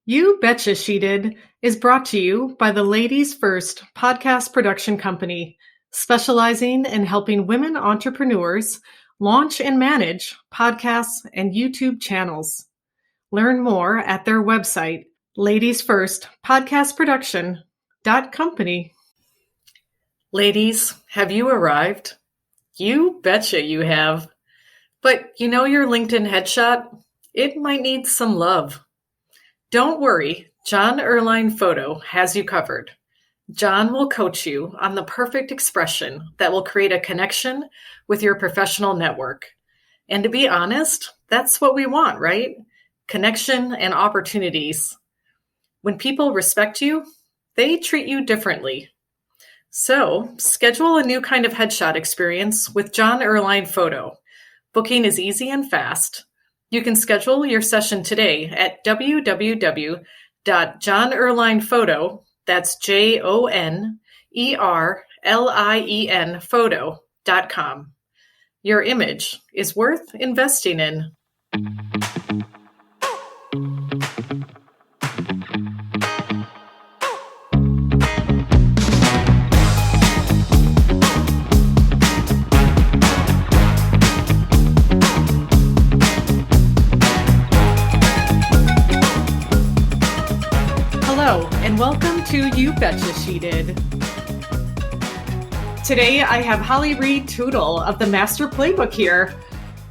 You Betcha She Did is brought to you by the Ladies First podcast production company, specializing in helping women entrepreneurs launch and manage podcasts and YouTube channels. Learn more at their website, ladiesfirstpodcastproduction.company. Ladies, have you arrived? You betcha you have. But you know your LinkedIn headshot? It might need some love. Don't worry, John Erline Photo has you covered. John will coach you on the perfect expression that will create a connection with your professional network. And to be honest, that's what we want, right? Connection and opportunities. When people respect you, they treat you differently. So, schedule a new kind of headshot experience with John Erline Photo. Booking is easy and fast. You can schedule your session today at www.johnerlinephoto, that's JONERLIEN photo.com. Your image is worth investing in. Hello, and welcome to You Betcha She Did. Today, I have Holly Reid Tootle of the Master Playbook here.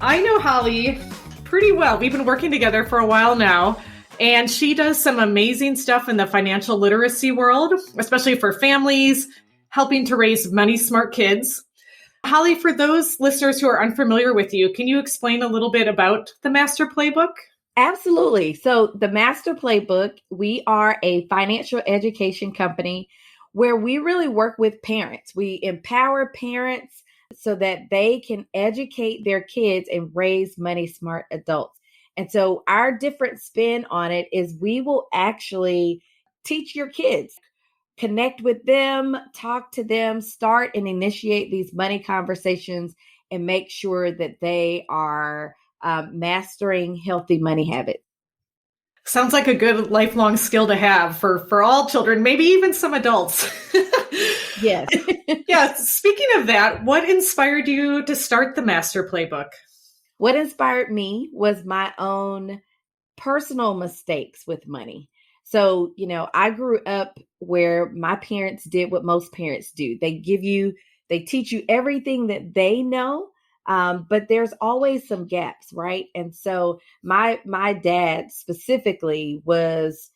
I know Holly pretty well. We've been working together for a while now, and she does some amazing stuff in the financial literacy world, especially for families, helping to raise money-smart kids. Holly, for those listeners who are unfamiliar with you, can you explain a little bit about the Master Playbook? Absolutely. So the Master Playbook, we are a financial education company where we really work with parents. We empower parents so that they can educate their kids and raise money smart adults. And so our different spin on it is we will actually teach your kids, connect with them, talk to them, start and initiate these money conversations and make sure that they are mastering healthy money habits. Sounds like a good lifelong skill to have for all children, maybe even some adults. Yes. Yeah. Speaking of that, what inspired you to start the Master Playbook? What inspired me was my own personal mistakes with money. So, I grew up where my parents did what most parents do. They teach you everything that they know. But there's always some gaps, right? And so my dad specifically was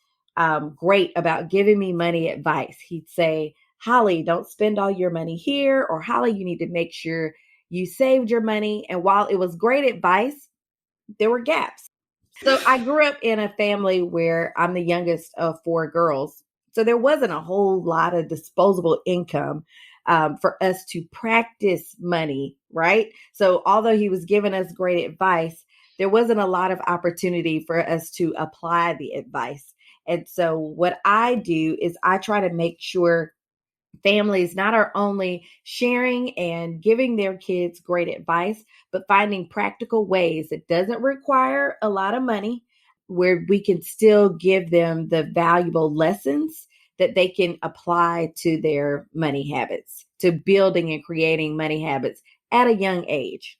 great about giving me money advice. He'd say, Holly, don't spend all your money here, or Holly, you need to make sure you saved your money. And while it was great advice, there were gaps. So I grew up in a family where I'm the youngest of four girls. So there wasn't a whole lot of disposable income for us to practice money, right? So although he was giving us great advice, there wasn't a lot of opportunity for us to apply the advice. And so what I do is I try to make sure families not are only sharing and giving their kids great advice, but finding practical ways that doesn't require a lot of money, where we can still give them the valuable lessons that they can apply to their money habits, to building and creating money habits at a young age.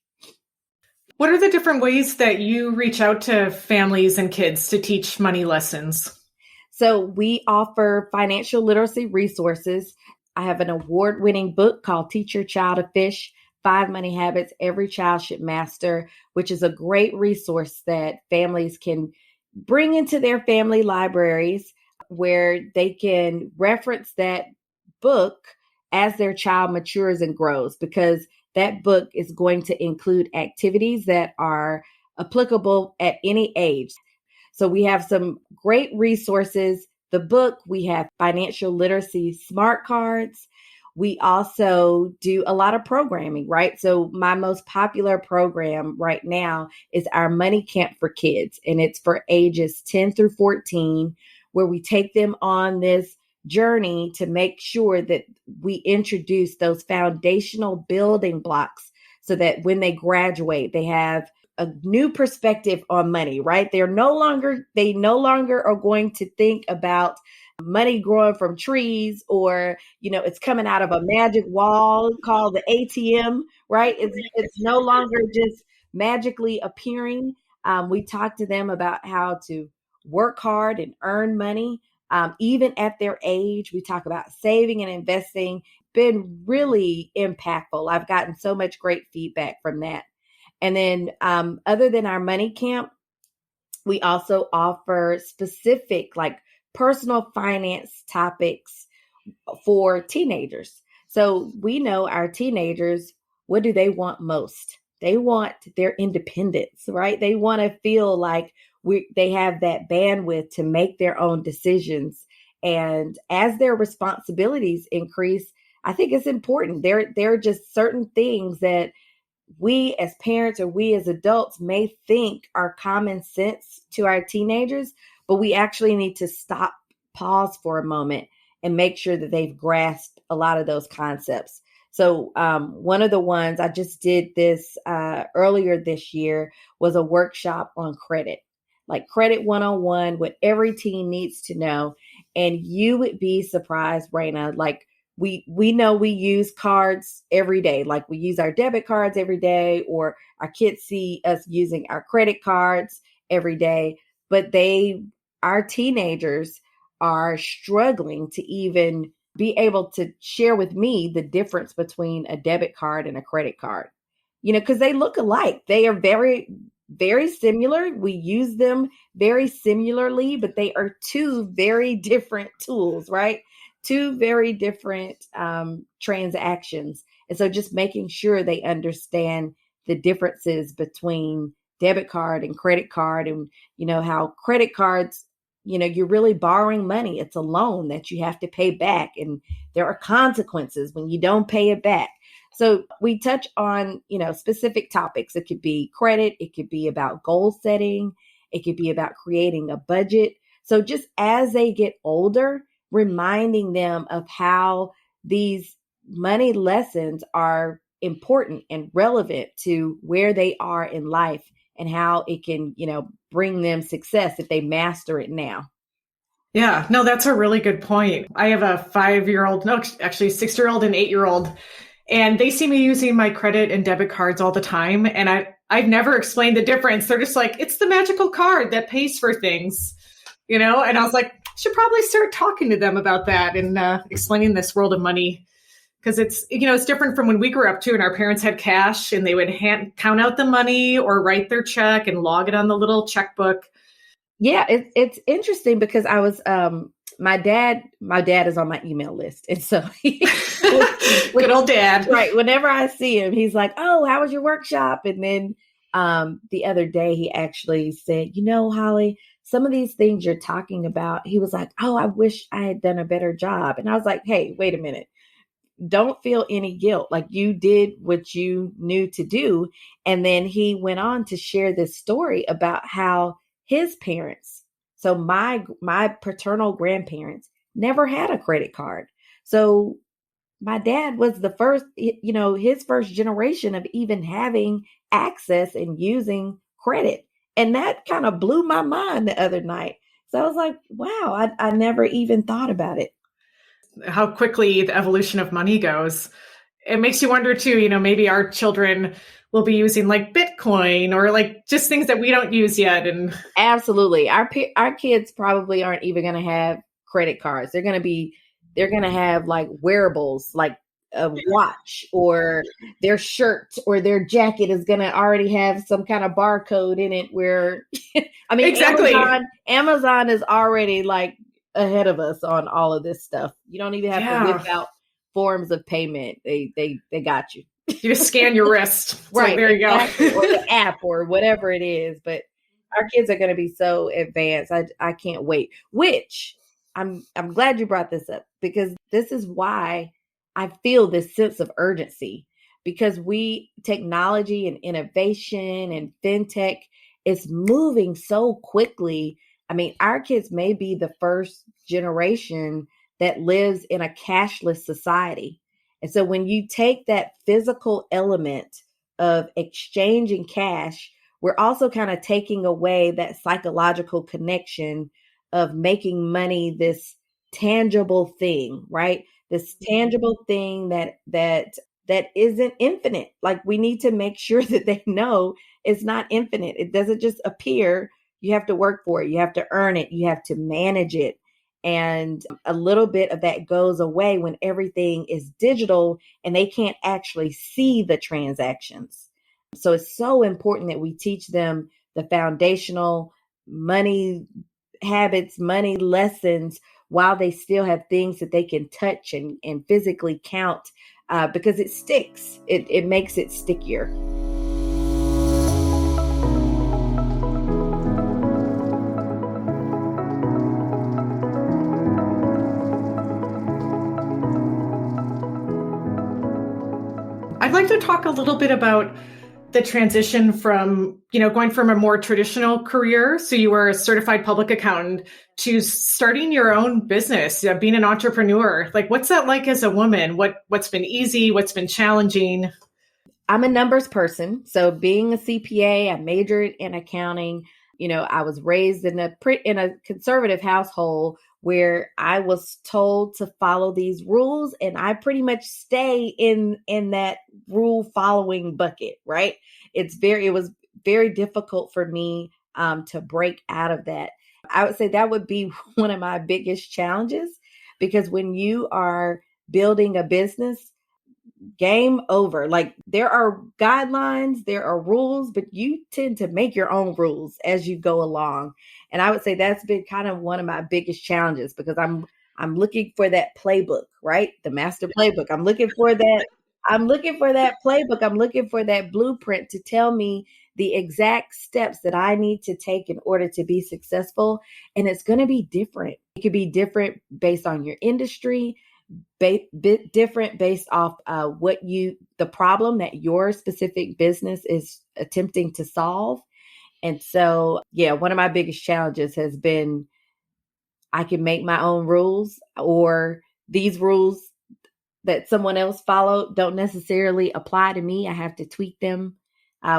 What are the different ways that you reach out to families and kids to teach money lessons? So we offer financial literacy resources. I have an award-winning book called Teach Your Child to Fish, 5 Money Habits Every Child Should Master, which is a great resource that families can bring into their family libraries, where they can reference that book as their child matures and grows, because that book is going to include activities that are applicable at any age. So we have some great resources. The book, we have financial literacy smart cards. We also do a lot of programming, right? So my most popular program right now is our Money Camp for Kids, and it's for ages 10 through 14, where we take them on this journey to make sure that we introduce those foundational building blocks so that when they graduate, they have a new perspective on money, right? They no longer are going to think about money growing from trees, or it's coming out of a magic wall called the ATM, right? It's no longer just magically appearing. We talk to them about how to work hard and earn money. Even at their age, we talk about saving and investing. Been really impactful. I've gotten so much great feedback from that. And then other than our money camp, we also offer specific like personal finance topics for teenagers. So we know our teenagers, what do they want most? They want their independence, right? They want to feel like they have that bandwidth to make their own decisions. And as their responsibilities increase, I think it's important. There are just certain things that we as parents or we as adults may think are common sense to our teenagers, but we actually need to stop, pause for a moment, and make sure that they've grasped a lot of those concepts. So one of the ones I just did this earlier this year was a workshop on credit, like credit 101, what every teen needs to know. And you would be surprised, Rayna, like we know we use cards every day, like we use our debit cards every day, or our kids see us using our credit cards every day, but our teenagers are struggling to even be able to share with me the difference between a debit card and a credit card, because they look alike. They are very, very similar. We use them very similarly, but they are two very different tools, right? Two very different transactions. And so just making sure they understand the differences between debit card and credit card, and, how credit cards, you're really borrowing money. It's a loan that you have to pay back. And there are consequences when you don't pay it back. So we touch on, specific topics. It could be credit. It could be about goal setting. It could be about creating a budget. So just as they get older, reminding them of how these money lessons are important and relevant to where they are in life, and how it can, bring them success if they master it now. Yeah, no, that's a really good point. I have a 5-year-old, no, actually 6-year-old and 8-year-old, and they see me using my credit and debit cards all the time. And I've never explained the difference. They're just like, it's the magical card that pays for things, and I was like, should probably start talking to them about that and explaining this world of money. Because it's, it's different from when we grew up too, and our parents had cash and they would count out the money or write their check and log it on the little checkbook. Yeah, it's interesting because I was my dad is on my email list. And so good old dad. Right. Whenever I see him, he's like, "Oh, how was your workshop?" And then the other day he actually said, "Holly, some of these things you're talking about," he was like, "Oh, I wish I had done a better job." And I was like, "Hey, wait a minute. Don't feel any guilt. Like, you did what you knew to do." And then he went on to share this story about how his parents, so my paternal grandparents, never had a credit card. So my dad was the first, his first generation of even having access and using credit. And that kind of blew my mind the other night. So I was like, wow, I never even thought about it. How quickly the evolution of money goes. It makes you wonder too, maybe our children will be using like Bitcoin or like just things that we don't use yet. And absolutely, our kids probably aren't even going to have credit cards. They're going to have like wearables, like a watch, or their shirt or their jacket is going to already have some kind of barcode in it where, I mean, exactly. Amazon is already like ahead of us on all of this stuff. You don't even have to whip out forms of payment. They got you. You just scan your wrist. So right. There you exactly. go. Or the app or whatever it is. But our kids are going to be so advanced. I can't wait. Which I'm glad you brought this up, because this is why I feel this sense of urgency, because technology and innovation and fintech is moving so quickly. I mean, our kids may be the first generation that lives in a cashless society. And so when you take that physical element of exchanging cash we're also kind of taking away that psychological connection of making money this tangible thing, right? This tangible thing that isn't infinite. Like, we need to make sure that they know it's not infinite. It doesn't just appear. You have to work for it. You have to earn it. You have to manage it. And a little bit of that goes away when everything is digital and they can't actually see the transactions. So it's so important that we teach them the foundational money habits, money lessons, while they still have things that they can touch and physically count, because it sticks. It makes it stickier. I'd like to talk a little bit about the transition from, going from a more traditional career, so you were a certified public accountant, to starting your own business, being an entrepreneur. Like, what's that like as a woman? What's been easy? What's been challenging? I'm a numbers person. So being a CPA, I majored in accounting. I was raised in a conservative household where I was told to follow these rules, and I pretty much stay in that rule following bucket, right? It was very difficult for me to break out of that. I would say that would be one of my biggest challenges, because when you are building a business, game over. Like, there are guidelines, there are rules, but you tend to make your own rules as you go along. And I would say that's been kind of one of my biggest challenges, because I'm looking for that playbook, right? The Master Playbook. I'm looking for that playbook. I'm looking for that blueprint to tell me the exact steps that I need to take in order to be successful. And it's going to be different. It could be different based on your industry, bit different based off the problem that your specific business is attempting to solve. And so, yeah, one of my biggest challenges has been, I can make my own rules, or these rules that someone else followed don't necessarily apply to me. I have to tweak them,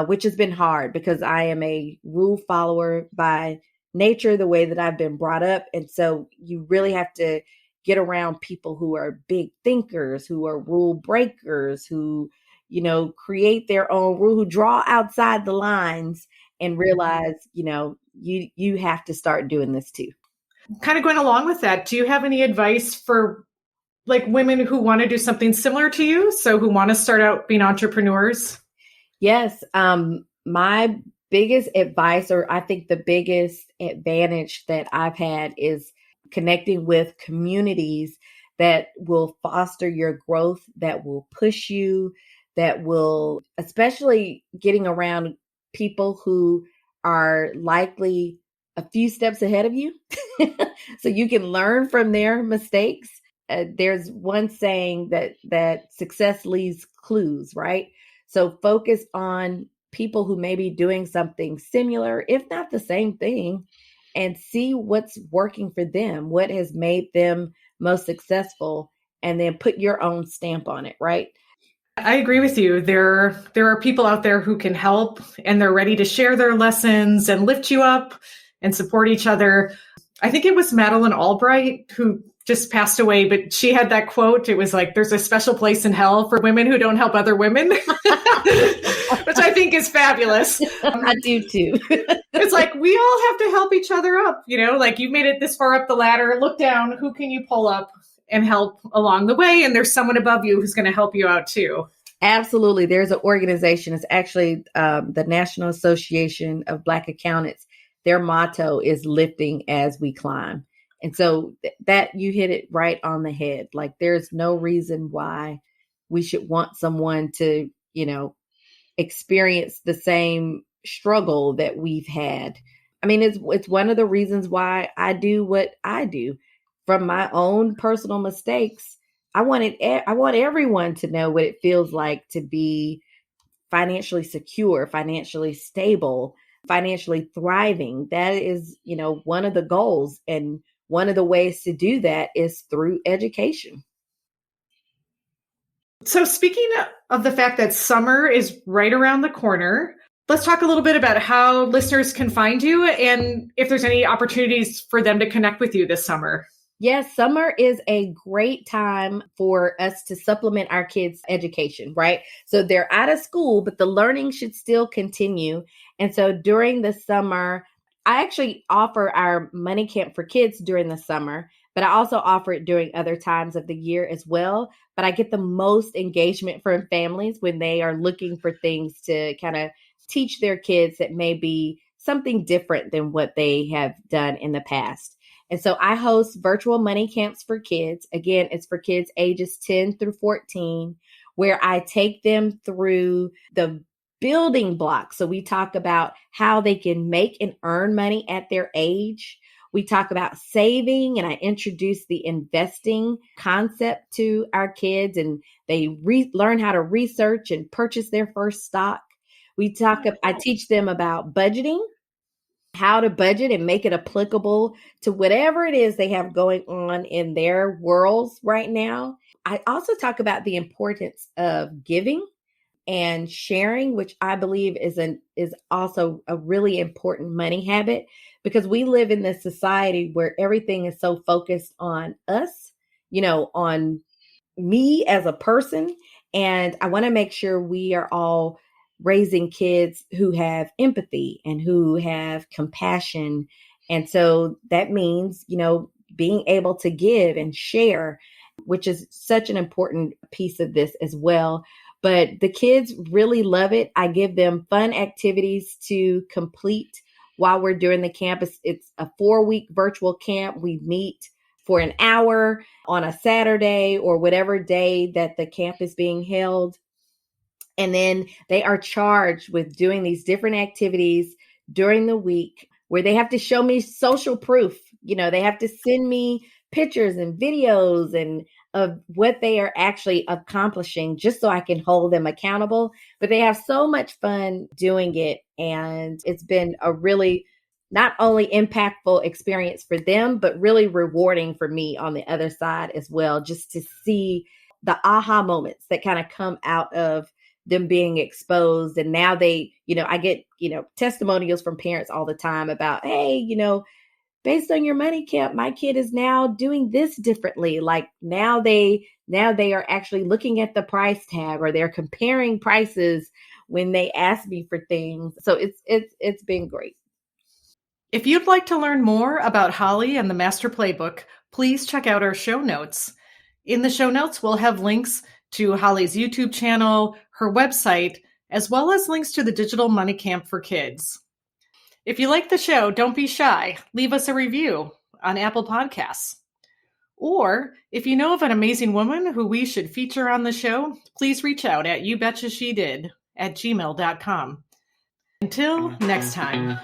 which has been hard because I am a rule follower by nature, the way that I've been brought up. And so you really have to get around people who are big thinkers, who are rule breakers, who, create their own rule, who draw outside the lines and realize, you have to start doing this too. Kind of going along with that, do you have any advice for like women who want to do something similar to you? So who want to start out being entrepreneurs? Yes. My biggest advice, or I think the biggest advantage that I've had, is connecting with communities that will foster your growth, that will push you, that will, especially getting around people who are likely a few steps ahead of you so you can learn from their mistakes. There's one saying that success leaves clues, right? So focus on people who may be doing something similar, if not the same thing, and see what's working for them, what has made them most successful, and then put your own stamp on it, right? I agree with you. There are people out there who can help, and they're ready to share their lessons and lift you up and support each other. I think it was Madeleine Albright who just passed away, but she had that quote. It was like, there's a special place in hell for women who don't help other women, which I think is fabulous. I do too. It's like, we all have to help each other up, like, you made it this far up the ladder, look down, who can you pull up and help along the way? And there's someone above you who's going to help you out too. Absolutely. There's an organization. It's actually the National Association of Black Accountants. Their motto is lifting as we climb. And so that you hit it right on the head. Like, there's no reason why we should want someone to, experience the same struggle that we've had. I mean, it's one of the reasons why I do what I do. From my own personal mistakes, I want everyone to know what it feels like to be financially secure, financially stable, financially thriving. That is, one of the goals. And one of the ways to do that is through education. So speaking of the fact that summer is right around the corner, let's talk a little bit about how listeners can find you and if there's any opportunities for them to connect with you this summer. Yes, summer is a great time for us to supplement our kids' education, right? So they're out of school, but the learning should still continue. And so during the summer, I actually offer our money camp for kids during the summer, but I also offer it during other times of the year as well. But I get the most engagement from families when they are looking for things to kind of teach their kids that may be something different than what they have done in the past. And so I host virtual money camps for kids. Again, it's for kids ages 10 through 14, where I take them through the building blocks. So we talk about how they can make and earn money at their age. We talk about saving, and I introduce the investing concept to our kids, and they learn how to research and purchase their first stock. I teach them about budgeting, how to budget and make it applicable to whatever it is they have going on in their worlds right now. I also talk about the importance of giving and sharing, which I believe is also a really important money habit, because we live in this society where everything is so focused on us, on me as a person. And I want to make sure we are all raising kids who have empathy and who have compassion. And so that means, being able to give and share, which is such an important piece of this as well. But the kids really love it. I give them fun activities to complete while we're doing the camp. It's a 4-week virtual camp. We meet for an hour on a Saturday or whatever day that the camp is being held. And then they are charged with doing these different activities during the week where they have to show me social proof. They have to send me pictures and videos and of what they are actually accomplishing, just so I can hold them accountable. But they have so much fun doing it. And it's been a really not only impactful experience for them, but really rewarding for me on the other side as well, just to see the aha moments that kind of come out of them being exposed. And now I get, testimonials from parents all the time about, hey, based on your money camp, my kid is now doing this differently. Like now they are actually looking at the price tag, or they're comparing prices when they ask me for things. So it's been great. If you'd like to learn more about Holly and the Master Playbook, please check out our show notes. In the show notes, we'll have links to Holly's YouTube channel, her website, as well as links to the digital money camp for kids. If you like the show, don't be shy. Leave us a review on Apple Podcasts. Or if you know of an amazing woman who we should feature on the show, please reach out at youbetchashedid@gmail.com. Until next time.